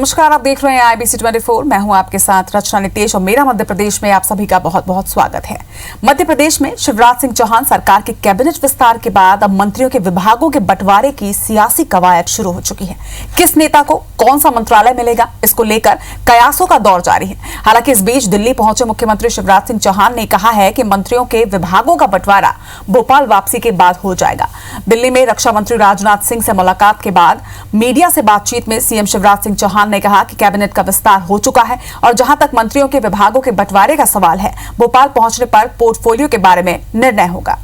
नमस्कार, आप देख रहे हैं IBC 24। मैं हूं आपके साथ रचना नितेश और मेरा मध्य प्रदेश में आप सभी का बहुत बहुत स्वागत है। मध्य प्रदेश में शिवराज सिंह चौहान सरकार के कैबिनेट विस्तार के बाद अब मंत्रियों के विभागों के बंटवारे की सियासी कवायद शुरू हो चुकी है। किस नेता को कौन सा मंत्रालय मिलेगा, इसको लेकर कयासों का दौर जारी है। हालांकि इस बीच दिल्ली पहुंचे मुख्यमंत्री शिवराज सिंह चौहान ने कहा है कि मंत्रियों के विभागों का बंटवारा भोपाल वापसी के बाद हो जाएगा। दिल्ली में रक्षा मंत्री राजनाथ सिंह से मुलाकात के बाद मीडिया से बातचीत में सीएम शिवराज सिंह चौहान ने कहा कि कैबिनेट का विस्तार हो चुका है और जहां तक मंत्रियों के विभागों के बंटवारे का सवाल है, भोपाल पहुंचने पर पोर्टफोलियो के बारे में निर्णय होगा।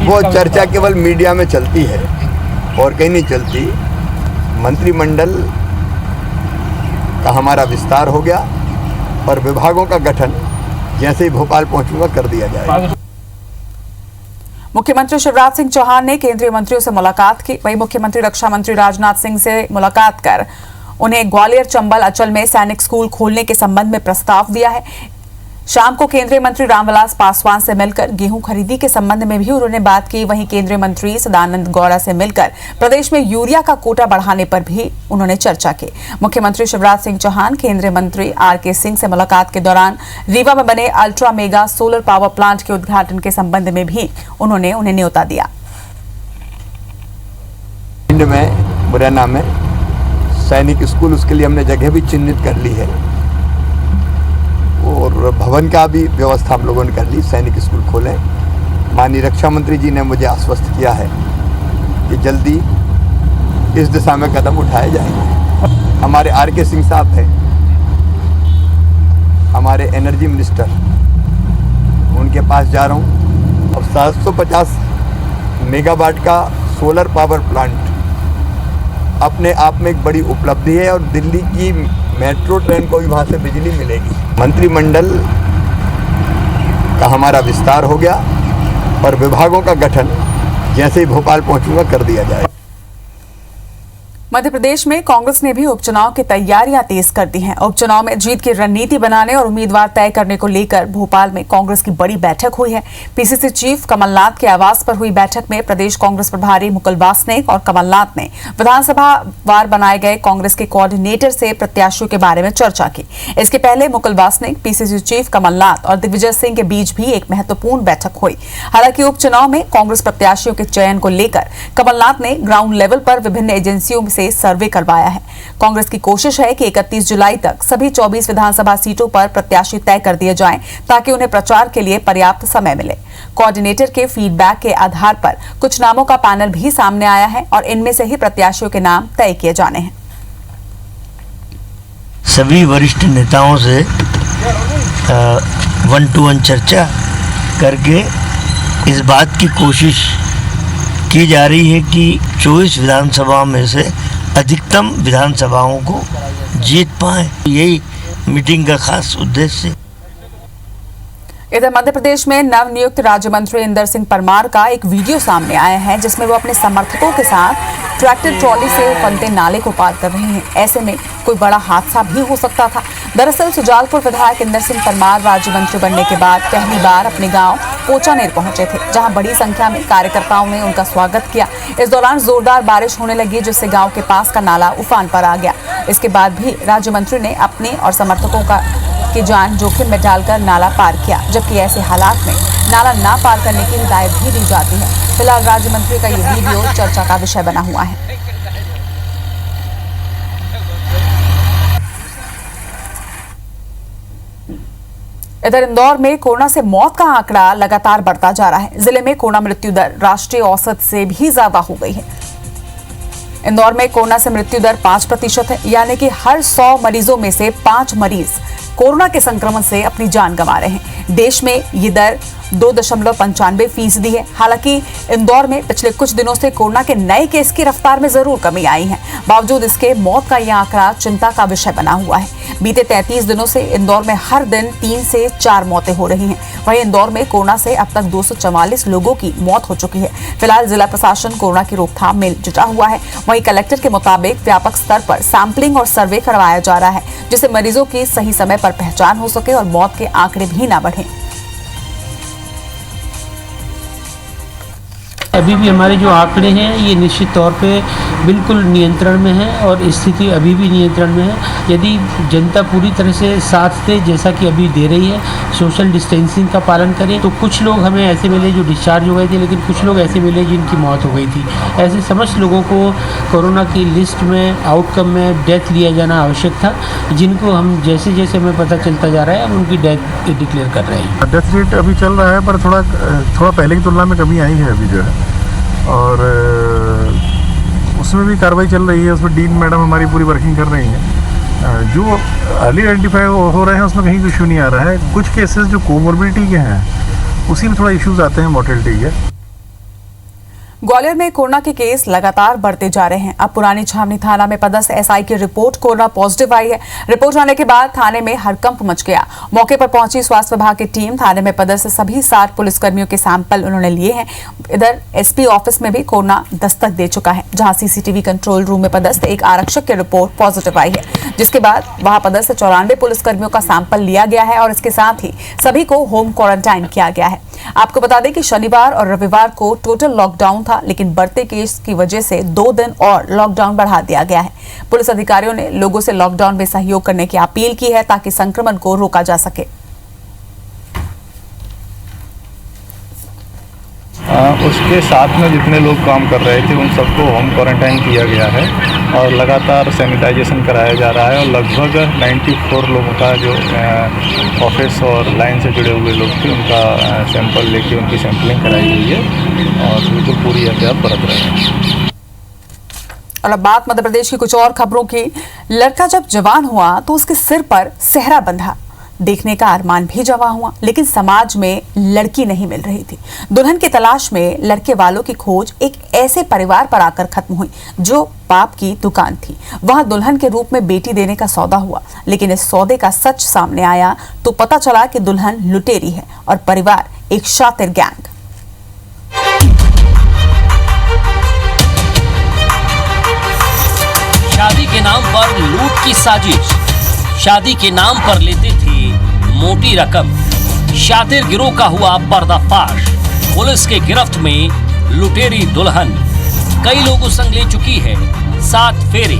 वो चर्चा केवल मीडिया में चलती है और कहीं नहीं चलती। मंत्रिमंडल का हमारा विस्तार हो गया और विभागों का गठन जैसे ही भोपाल पहुंचूंगा कर दिया जाएगा। मुख्यमंत्री शिवराज सिंह चौहान ने केंद्रीय मंत्रियों से मुलाकात की। वहीं मुख्यमंत्री रक्षा मंत्री राजनाथ सिंह से मुलाकात कर उन्हें ग्वालियर, चंबल, अचल में सैनिक स्कूल खोलने के संबंध में प्रस्ताव दिया है। शाम को केंद्रीय मंत्री रामविलास पासवान से मिलकर गेहूं खरीदी के संबंध में भी उन्होंने बात की। वहीं केंद्रीय मंत्री सदानंद गौड़ा से मिलकर प्रदेश में यूरिया का कोटा बढ़ाने पर भी उन्होंने चर्चा की। मुख्यमंत्री शिवराज सिंह चौहान केंद्रीय मंत्री RK सिंह से मुलाकात के दौरान रीवा में बने ultra mega solar power plant के उद्घाटन के संबंध में भी उन्होंने उन्हें न्योता दिया। मुरैना में सैनिक स्कूल, उसके लिए हमने जगह भी चिन्हित कर ली है और भवन का भी व्यवस्था हम लोगों ने कर ली। सैनिक स्कूल खोलें। माननीय रक्षा मंत्री जी ने मुझे आश्वस्त किया है कि जल्दी इस दिशा में कदम उठाए जाएंगे। हमारे RK सिंह साहब हैं, हमारे एनर्जी मिनिस्टर, उनके पास जा रहा हूँ। अब 750 मेगावाट का सोलर पावर प्लांट अपने आप में एक बड़ी उपलब्धि है और दिल्ली की मेट्रो ट्रेन को भी वहाँ से बिजली मिलेगी। मंत्रिमंडल का हमारा विस्तार हो गया और विभागों का गठन जैसे ही भोपाल पहुंचूंगा कर दिया जाएगा। मध्य प्रदेश में कांग्रेस ने भी उपचुनाव की तैयारियां तेज कर दी हैं। उपचुनाव में जीत की रणनीति बनाने और उम्मीदवार तय करने को लेकर भोपाल में कांग्रेस की बड़ी बैठक हुई है। PCC चीफ कमलनाथ के आवास पर हुई बैठक में प्रदेश कांग्रेस प्रभारी मुकुल वासनिक और कमलनाथ ने विधानसभा वार बनाए गए कांग्रेस के कोऑर्डिनेटर से प्रत्याशियों के बारे में चर्चा की। इसके पहले मुकुल वासनिक, PCC चीफ कमलनाथ और दिग्विजय सिंह के बीच भी एक महत्वपूर्ण बैठक हुई। हालांकि उपचुनाव में कांग्रेस प्रत्याशियों के चयन को लेकर कमलनाथ ने ग्राउंड लेवल पर विभिन्न एजेंसियों से सर्वे करवाया है। कांग्रेस की कोशिश है कि 31 जुलाई तक सभी 24 विधानसभा सीटों पर प्रत्याशी तय कर दिए जाएं ताकि उन्हें प्रचार के लिए पर्याप्त समय मिले। कोऑर्डिनेटर के फीडबैक के आधार पर कुछ नामों का पैनल भी सामने आया है और इनमें से ही प्रत्याशियों के नाम तय किए जाने हैं। सभी वरिष्ठ नेताओं से 1-to-1 चर्चा करके इस बात की कोशिश की जा रही है कि 24 विधानसभा में से अधिकतम विधानसभाओं को जीत पाए। यही मीटिंग का खास उद्देश्य। इधर मध्य प्रदेश में नवनियुक्त राज्य मंत्री इंदर सिंह परमार का एक वीडियो सामने आया है जिसमें वो अपने समर्थकों के साथ ट्रैक्टर ट्रॉली से उफनते नाले को पार कर रहे हैं। ऐसे में कोई बड़ा हादसा भी हो सकता था। दरअसल सुजालपुर विधायक इंदर सिंह परमार राज्य मंत्री बनने के बाद पहली बार अपने गांव पोचानेर पहुंचे थे, जहां बड़ी संख्या में कार्यकर्ताओं ने उनका स्वागत किया। इस दौरान जोरदार बारिश होने लगी जिससे गांव के पास का नाला उफान पर आ गया। इसके बाद भी राज्य मंत्री ने अपने और समर्थकों की जान जोखिम में डालकर नाला पार किया, जबकि ऐसे हालात में नाला ना पार करने की हिदायत भी दी जाती है। फिलहाल राज्य मंत्री का ये वीडियो चर्चा का विषय बना हुआ है। इधर इंदौर में कोरोना से मौत का आंकड़ा लगातार बढ़ता जा रहा है। जिले में कोरोना मृत्यु दर राष्ट्रीय औसत से भी ज्यादा हो गई है। इंदौर में कोरोना से मृत्यु दर 5% है, यानी कि हर 100 मरीजों में से 5 मरीज कोरोना के संक्रमण से अपनी जान गंवा रहे हैं। देश में ये दर 2.95% है। हालांकि इंदौर में पिछले कुछ दिनों से कोरोना के नए केस की रफ्तार में जरूर कमी आई है। बावजूद इसके मौत का यह आंकड़ा चिंता का विषय बना हुआ है। बीते 33 दिनों से इंदौर में हर दिन 3 से 4 मौतें हो रही हैं। वहीं इंदौर में कोरोना से अब तक 244 लोगों की मौत हो चुकी है। फिलहाल जिला प्रशासन कोरोना की रोकथाम में जुटा हुआ है। वहीं कलेक्टर के मुताबिक व्यापक स्तर पर सैंपलिंग और सर्वे करवाया जा रहा है, जिससे मरीजों की सही समय पर पहचान हो सके और मौत के आंकड़े भी न बढ़ें। अभी भी हमारे जो आंकड़े हैं ये निश्चित तौर पे बिल्कुल नियंत्रण में है और स्थिति अभी भी नियंत्रण में है। यदि जनता पूरी तरह से साथ दे, जैसा कि अभी दे रही है, सोशल डिस्टेंसिंग का पालन करें, तो कुछ लोग हमें ऐसे मिले जो डिस्चार्ज हो गए थे, लेकिन कुछ लोग ऐसे मिले जिनकी मौत हो गई थी। ऐसे समस्त लोगों को कोरोना की लिस्ट में, आउटकम में डेथ लिया जाना आवश्यक था, जिनको हम जैसे जैसे हमें पता चलता जा रहा है हम उनकी डेथ डिक्लेयर कर रहे हैं। डेथ रेट अभी चल रहा है, पर थोड़ा पहले की तुलना में कमी आई है अभी जो है, और उसमें भी कार्रवाई चल रही है। उसमें डीन मैडम हमारी पूरी वर्किंग कर रही हैं। जो अर्ली आइडेंटिफाई हो रहे हैं उसमें कहीं इशू नहीं आ रहा है। कुछ केसेस जो कोमोर्बिडिटी के हैं उसी में थोड़ा इश्यूज आते हैं मोर्टेलिटी के। ग्वालियर में कोरोना के केस लगातार बढ़ते जा रहे हैं। अब पुरानी छावनी थाना में पदस्थ एसआई की रिपोर्ट कोरोना पॉजिटिव आई है। रिपोर्ट आने के बाद थाने में हड़कंप मच गया। मौके पर पहुंची स्वास्थ्य विभाग की टीम थाने में पदस्थ सभी 60 पुलिसकर्मियों के सैंपल उन्होंने लिए हैं। इधर एसपी ऑफिस में भी कोरोना दस्तक दे चुका है, जहां सीसीटीवी कंट्रोल रूम में पदस्थ एक आरक्षक की रिपोर्ट पॉजिटिव आई है, जिसके बाद वहां पदस्थ 94 पुलिसकर्मियों का सैंपल लिया गया है और इसके साथ ही सभी को होम क्वारंटाइन किया गया है। आपको बता दें कि शनिवार और रविवार को टोटल लॉकडाउन था, लेकिन बढ़ते केस की वजह से 2 दिन और लॉकडाउन बढ़ा दिया गया है। पुलिस अधिकारियों ने लोगों से लॉकडाउन में सहयोग करने की अपील की है ताकि संक्रमण को रोका जा सके। उसके साथ में जितने लोग काम कर रहे थे उन सबको होम क्वारंटाइन किया गया है और लगातार सैनिटाइजेशन कराया जा रहा है और लगभग 94 लोगों का जो ऑफिस और लाइन से जुड़े हुए लोग थे उनका सैंपल लेके उनकी सैंपलिंग कराई गई है और बिल्कुल पूरी एहतियात बरत रहे हैं। और अब बात मध्य प्रदेश की कुछ और खबरों की। लड़का जब जवान हुआ तो उसके सिर पर सेहरा बंधा, देखने का अरमान भी जवां हुआ, लेकिन समाज में लड़की नहीं मिल रही थी। दुल्हन की तलाश में लड़के वालों की खोज एक ऐसे परिवार पर आकर खत्म हुई जो बाप की दुकान थी। वहां दुल्हन के रूप में बेटी देने का सौदा हुआ, लेकिन इस सौदे का सच सामने आया तो पता चला कि दुल्हन लुटेरी है और परिवार एक शातिर गैंग। शादी के नाम पर लूट की साजिश, शादी के नाम पर लेते थे मोटी रकम। शातिर गिरोह का हुआ पर्दाफाश, पुलिस के गिरफ्त में लुटेरी दुल्हन। कई लोगों संग ले चुकी है 7 फेरे।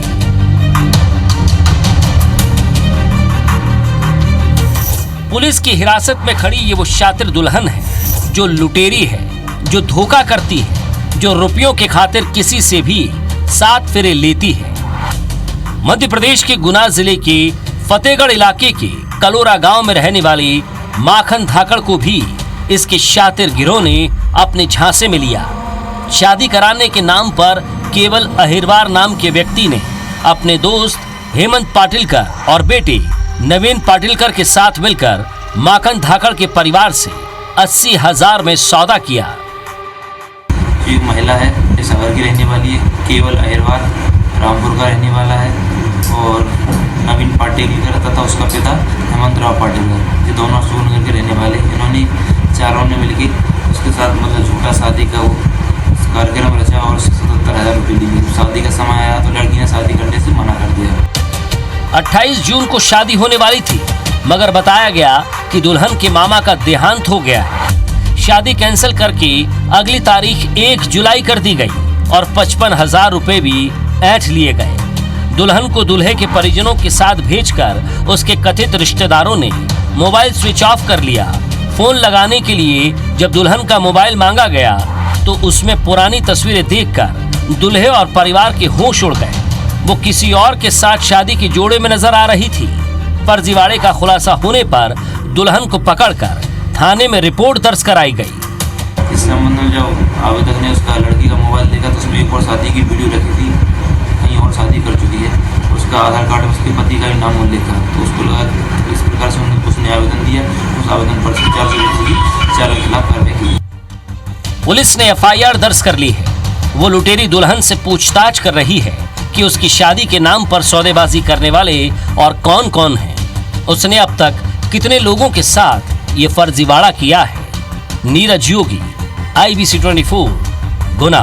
पुलिस की हिरासत में खड़ी ये वो शातिर दुल्हन है जो लुटेरी है, जो धोखा करती है, जो रुपयों के खातिर किसी से भी 7 फेरे लेती है। मध्य प्रदेश के गुना जिले के फतेहगढ़ इलाके के कलोरा गांव में रहने वाली माखन धाकड़ को भी इसके शातिर गिरोह ने अपने झांसे में लिया। शादी कराने के नाम पर केवल अहिरवार नाम के व्यक्ति ने अपने दोस्त हेमंत पाटिलकर और बेटे नवीन पाटिलकर के साथ मिलकर माखन धाकड़ के परिवार से 80,000 में सौदा किया। एक महिला है, सागर की रहने वाली है, केवल अहिरवार रामपुर का रहने वाला है, और नवीन पाटिलकर तथा उसका पिता हेमंत राव पाटिलकर, ये दोनों सूरनगर के रहने वाले। इन्होंने चारों ने मिलकर उसके साथ मतलब झूठा शादी का वो कार्यक्रम रचा और 77,000 रुपये लिए। शादी का समय आया तो लड़की ने शादी करने से मना कर दिया। 28 जून को शादी होने वाली थी, मगर बताया गया कि दुल्हन के मामा का देहांत हो गया है। शादी कैंसिल करके अगली तारीख 1 जुलाई कर दी गई और 55,000 रुपये भी ऐंठ लिए गए। दुल्हन को दूल्हे के परिजनों के साथ भेजकर उसके कथित रिश्तेदारों ने मोबाइल स्विच ऑफ कर लिया। फोन लगाने के लिए जब दुल्हन का मोबाइल मांगा गया तो उसमें पुरानी तस्वीरें देखकर दूल्हे और परिवार के होश उड़ गए। वो किसी और के साथ शादी के जोड़े में नजर आ रही थी। फर्जीवाड़े का खुलासा होने पर दुल्हन को पकड़कर थाने में रिपोर्ट दर्ज कराई गई। इस संबंध में जब आवेदक ने उसका लड़की का मोबाइल देखा तो उसमें एक और शादी की वीडियो रखी थी, कहीं और शादी कर चुकी है। उसका आधार कार्ड में उसके पति का भी नाम उल्लेख था, तो उसको लगा इस प्रकार से उसने आवेदन दिया। उस आवेदन पर 4 के खिलाफ कार्रवाई की। पुलिस ने एफआईआर दर्ज कर ली है। वो लुटेरी दुल्हन से पूछताछ कर रही है कि उसकी शादी के नाम पर सौदेबाजी करने वाले और कौन कौन हैं। उसने अब तक कितने लोगों के साथ ये फर्जीवाड़ा किया है। नीरज योगी, IBC 24, गुना।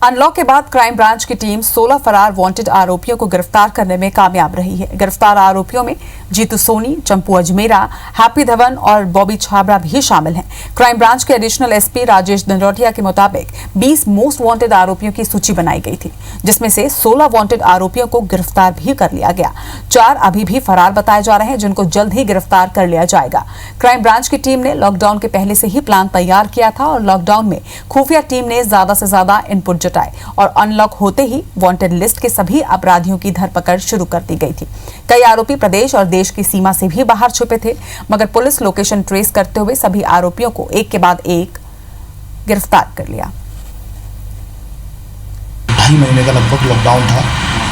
अनलॉक के बाद क्राइम ब्रांच की टीम 16 फरार वांटेड आरोपियों को गिरफ्तार करने में कामयाब रही है। गिरफ्तार आरोपियों में जीतू सोनी, चंपू अजमेरा, हैप्पी धवन और बॉबी छाबड़ा भी शामिल हैं। क्राइम ब्रांच के एडिशनल एसपी राजेश दंडोतिया के मुताबिक 20 मोस्ट वांटेड आरोपियों की सूची बनाई गई थी, जिसमें से 16 वांटेड आरोपियों को गिरफ्तार भी कर लिया गया। 4 अभी भी फरार बताए जा रहे हैं, जिनको जल्द ही गिरफ्तार कर लिया जाएगा। क्राइम ब्रांच की टीम ने लॉकडाउन के पहले से ही प्लान तैयार किया था और लॉकडाउन में खुफिया टीम ने ज्यादा से ज्यादा इनपुट जुटाए और अनलॉक होते ही वांटेड लिस्ट के सभी अपराधियों की धरपकड़ शुरू कर दी गई थी। कई आरोपी प्रदेश और देश की सीमा से भी बाहर छुपे थे, मगर पुलिस लोकेशन ट्रेस करते हुए सभी आरोपियों को एक के बाद एक गिरफ्तार कर लिया। 2.5 महीने का लगभग लॉकडाउन था,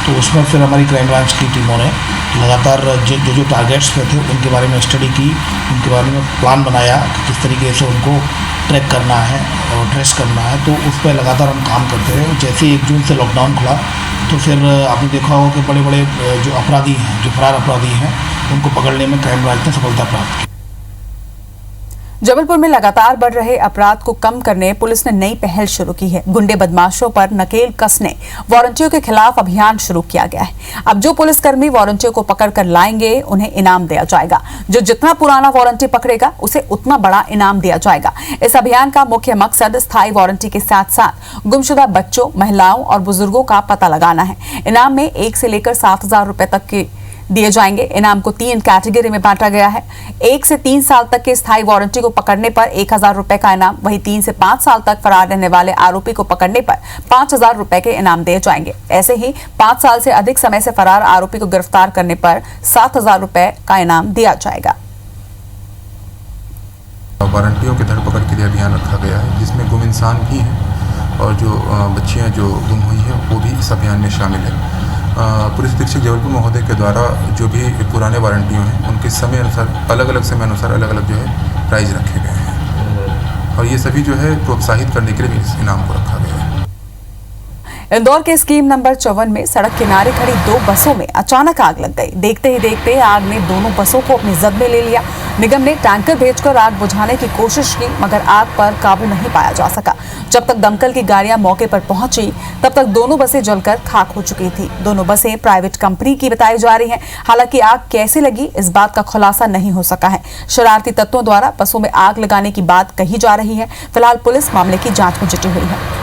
तो उसमें फिर हमारी क्राइम ब्रांच की टीमों ने लगातार जो टारगेट्स पे थे उनके बारे में स्टडी की, उनके बारे में प्लान बनाया कि किस तरीके से उनको ट्रैक करना है और ट्रेस करना है। तो उस पर लगातार हम काम करते रहे। जैसे 1 जून से लॉकडाउन खुला तो फिर आपने देखा होगा कि बड़े बड़े जो अपराधी हैं, जो फरार अपराधी हैं, उनको पकड़ने में क्राइम ब्रांच ने सफलता प्राप्त की। जबलपुर में लगातार बढ़ रहे अपराध को कम करने पुलिस ने नई पहल शुरू की है। गुंडे बदमाशों पर नकेल कसने वारंटियों के खिलाफ अभियान शुरू किया गया है। अब जो पुलिसकर्मी वारंटियों को पकड़कर लाएंगे उन्हें इनाम दिया जाएगा। जो जितना पुराना वारंटी पकड़ेगा उसे उतना बड़ा इनाम दिया जाएगा। इस अभियान का मुख्य मकसद स्थायी वारंटी के साथ साथ गुमशुदा बच्चों, महिलाओं और बुजुर्गों का पता लगाना है। इनाम में 1 से लेकर 7,000 रुपए तक के दिए जाएंगे। इनाम को 3 कैटेगरी में बांटा गया है। 1 से 3 साल तक के स्थायी वारंटी को पकड़ने पर 1,000 रुपए का इनाम, वहीं 3 से 5 साल तक फरार रहने वाले आरोपी को पकड़ने पर 5,000 रुपए के इनाम दिए जाएंगे। ऐसे ही 5 साल से अधिक समय से फरार आरोपी को गिरफ्तार करने पर 7,000 रुपए का इनाम दिया जाएगा। वारंटियों की धरपकड़ के लिए अभियान रखा गया है, जिसमें गुम इंसान भी हैं और जो बच्चियां जो गुम हुई हैं वो भी इस अभियान में शामिल है। पुलिस अधीक्षक जबलपुर महोदय के द्वारा जो भी पुराने वारंटियों हैं उनके समय अनुसार अलग अलग समय अनुसार अलग अलग जो है प्राइज रखे गए हैं और ये सभी जो है प्रोत्साहित करने के लिए इस इनाम को रखा गया है। इंदौर के स्कीम नंबर 54 में सड़क किनारे खड़ी 2 बसों में अचानक आग लग गई। देखते ही देखते आग ने दोनों बसों को अपनी जद में ले लिया। निगम ने टैंकर भेजकर आग बुझाने की कोशिश की, मगर आग पर काबू नहीं पाया जा सका। जब तक दमकल की गाड़ियां मौके पर पहुंची तब तक दोनों बसें जलकर खाक हो चुकी थी। दोनों बसें प्राइवेट कंपनी की बताई जा रही हैं। हालांकि आग कैसे लगी इस बात का खुलासा नहीं हो सका है। शरारती तत्वों द्वारा बसों में आग लगाने की बात कही जा रही है। फिलहाल पुलिस मामले की जांच में जुटी हुई है।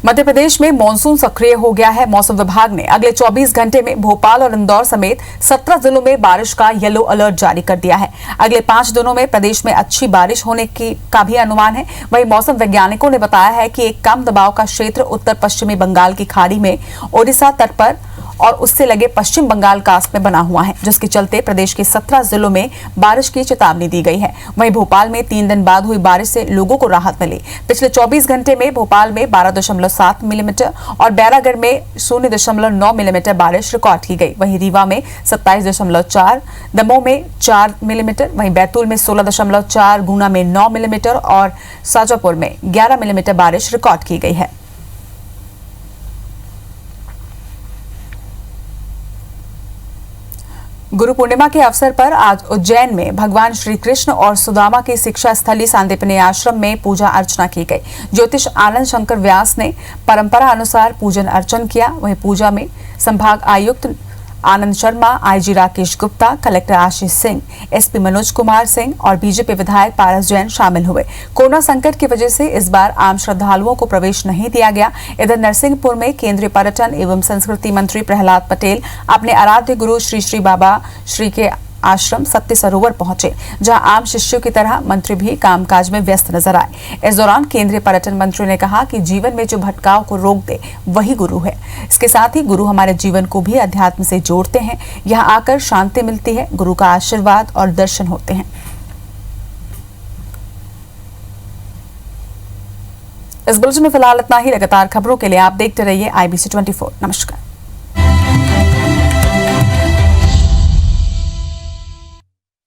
मध्य प्रदेश में मानसून सक्रिय हो गया है। मौसम विभाग ने अगले 24 घंटे में भोपाल और इंदौर समेत 17 जिलों में बारिश का येलो अलर्ट जारी कर दिया है। अगले 5 दिनों में प्रदेश में अच्छी बारिश होने का भी अनुमान है। वहीं मौसम वैज्ञानिकों ने बताया है कि एक कम दबाव का क्षेत्र उत्तर पश्चिमी बंगाल की खाड़ी में ओडिशा तट पर और उससे लगे पश्चिम बंगाल खाड़ी में बना हुआ है, जिसके चलते प्रदेश के 17 जिलों में बारिश की चेतावनी दी गई है। वहीं भोपाल में 3 दिन बाद हुई बारिश से लोगों को राहत मिली। पिछले 24 घंटे में भोपाल में 12.7 मिलीमीटर और बैरागढ़ में 0.9 मिलीमीटर बारिश रिकॉर्ड की गई। वहीं रीवा में 27.4, दमोह में 4 मिलीमीटर, वहीं बैतूल में 16.4, गुना में 9 मिलीमीटर और शाजापुर में 11 मिलीमीटर बारिश रिकॉर्ड की गई है। गुरु पूर्णिमा के अवसर पर आज उज्जैन में भगवान श्री कृष्ण और सुदामा की शिक्षा स्थली सांदीपनि आश्रम में पूजा अर्चना की गई। ज्योतिष आनंद शंकर व्यास ने परंपरा अनुसार पूजन अर्चन किया। वहीं पूजा में संभाग आयुक्त Anand Sharma, IG Rakesh Gupta, collector Ashish Singh, SP Manoj Kumar Singh और बीजेपी विधायक पारस जैन शामिल हुए। कोरोना संकट की वजह से इस बार आम श्रद्धालुओं को प्रवेश नहीं दिया गया। इधर नरसिंहपुर में केंद्रीय पर्यटन एवं संस्कृति मंत्री प्रहलाद पटेल अपने आराध्य गुरु श्री श्री बाबा श्री के आश्रम सत्य सरोवर पहुंचे, जहां आम शिष्यों की तरह मंत्री भी कामकाज में व्यस्त नजर आए। इस दौरान केंद्रीय पर्यटन मंत्री ने कहा कि जीवन में जो भटकाव को रोक दे वही गुरु है। इसके साथ ही गुरु हमारे जीवन को भी अध्यात्म से जोड़ते हैं। यहां आकर शांति मिलती है, गुरु का आशीर्वाद और दर्शन होते हैं। इस बुलेटिन में फिलहाल इतना ही। लगातार खबरों के लिए आप देखते रहिए IBC 24। नमस्कार।